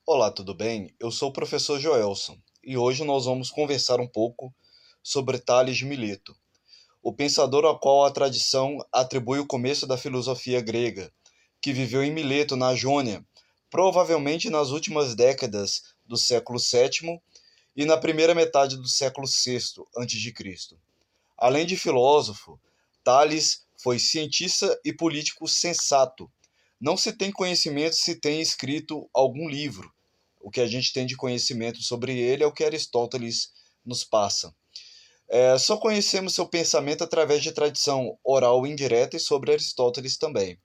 Olá, tudo bem? Eu sou o professor Joelson e hoje nós vamos conversar um pouco sobre Tales de Mileto, o pensador ao qual a tradição atribui o começo da filosofia grega, que viveu em Mileto, na Jônia, provavelmente nas últimas décadas do século VII e na primeira metade do século VI a.C. Além de filósofo, Tales foi cientista e político sensato. Não se tem conhecimento se tem escrito algum livro. O que a gente tem de conhecimento sobre ele é o que Aristóteles nos passa. Só conhecemos seu pensamento através de tradição oral indireta e sobre Aristóteles também.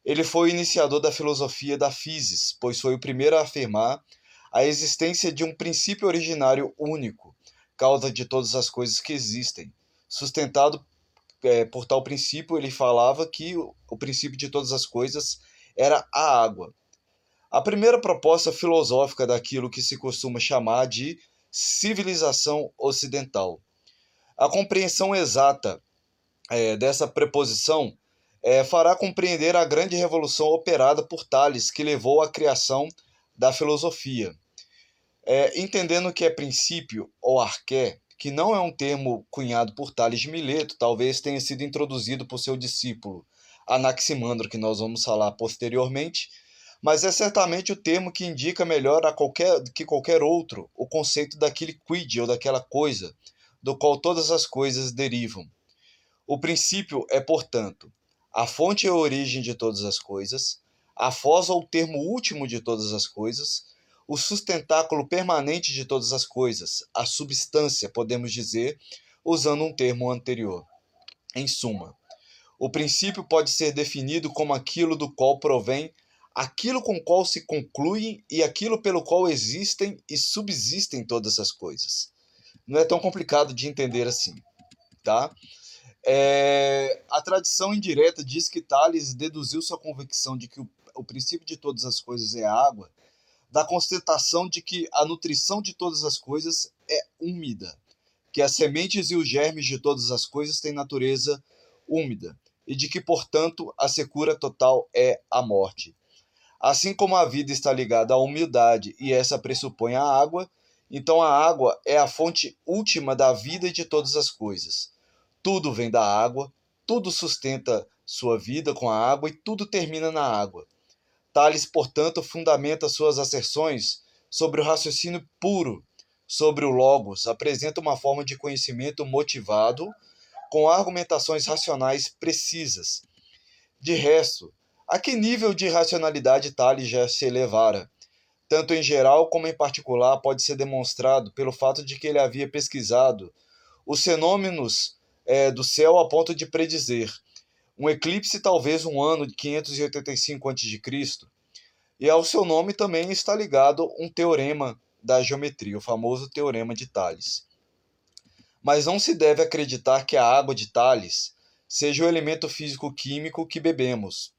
Ele foi o iniciador da filosofia da physis, pois foi o primeiro a afirmar a existência de um princípio originário único, causa de todas as coisas que existem. Sustentado por tal princípio, ele falava que o princípio de todas as coisas era a água. A primeira proposta filosófica daquilo que se costuma chamar de civilização ocidental. A compreensão exata dessa preposição fará compreender a grande revolução operada por Tales, que levou à criação da filosofia. Entendendo que é princípio ou arqué, que não é um termo cunhado por Tales de Mileto, talvez tenha sido introduzido por seu discípulo Anaximandro, que nós vamos falar posteriormente, mas é certamente o termo que indica melhor que qualquer outro o conceito daquele quid ou daquela coisa, do qual todas as coisas derivam. O princípio é, portanto, a fonte e a origem de todas as coisas, a foz ou termo último de todas as coisas, o sustentáculo permanente de todas as coisas, a substância, podemos dizer, usando um termo anterior. Em suma, o princípio pode ser definido como aquilo do qual provém, aquilo com qual se concluem e aquilo pelo qual existem e subsistem todas as coisas. Não é tão complicado de entender assim, tá? A tradição indireta diz que Tales deduziu sua convicção de que o princípio de todas as coisas é a água, da constatação de que a nutrição de todas as coisas é úmida, que as sementes e os germes de todas as coisas têm natureza úmida, e de que, portanto, a secura total é a morte. Assim como a vida está ligada à umidade e essa pressupõe a água, então a água é a fonte última da vida e de todas as coisas. Tudo vem da água, tudo sustenta sua vida com a água e tudo termina na água. Tales, portanto, fundamenta suas asserções sobre o raciocínio puro, sobre o logos, apresenta uma forma de conhecimento motivado, com argumentações racionais precisas. De resto, a que nível de racionalidade Tales já se elevara? Tanto em geral como em particular, pode ser demonstrado pelo fato de que ele havia pesquisado os fenômenos do céu a ponto de predizer um eclipse talvez um ano de 585 a.C., e ao seu nome também está ligado um teorema da geometria, o famoso Teorema de Tales. Mas não se deve acreditar que a água de Tales seja o elemento físico-químico que bebemos.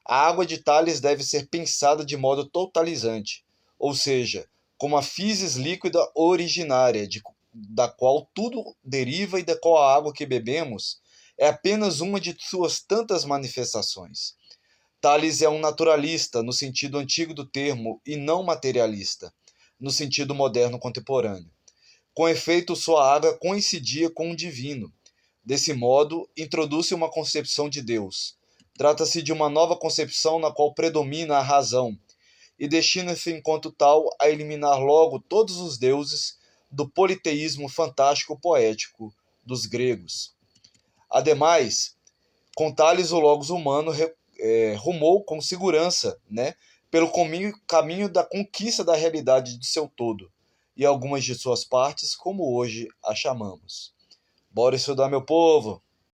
A água de Tales deve ser pensada de modo totalizante, ou seja, como a physis líquida originária, da qual tudo deriva e da qual a água que bebemos é apenas uma de suas tantas manifestações. Tales é um naturalista no sentido antigo do termo e não materialista, no sentido moderno contemporâneo. Com efeito, sua água coincidia com o divino. Desse modo, introduz uma concepção de Deus. Trata-se de uma nova concepção na qual predomina a razão, e destina-se, enquanto tal, a eliminar logo todos os deuses do politeísmo fantástico poético dos gregos. Ademais, com Tales o logos humano rumou com segurança, né, pelo caminho da conquista da realidade de seu todo, e algumas de suas partes, como hoje a chamamos. Bora estudar, meu povo!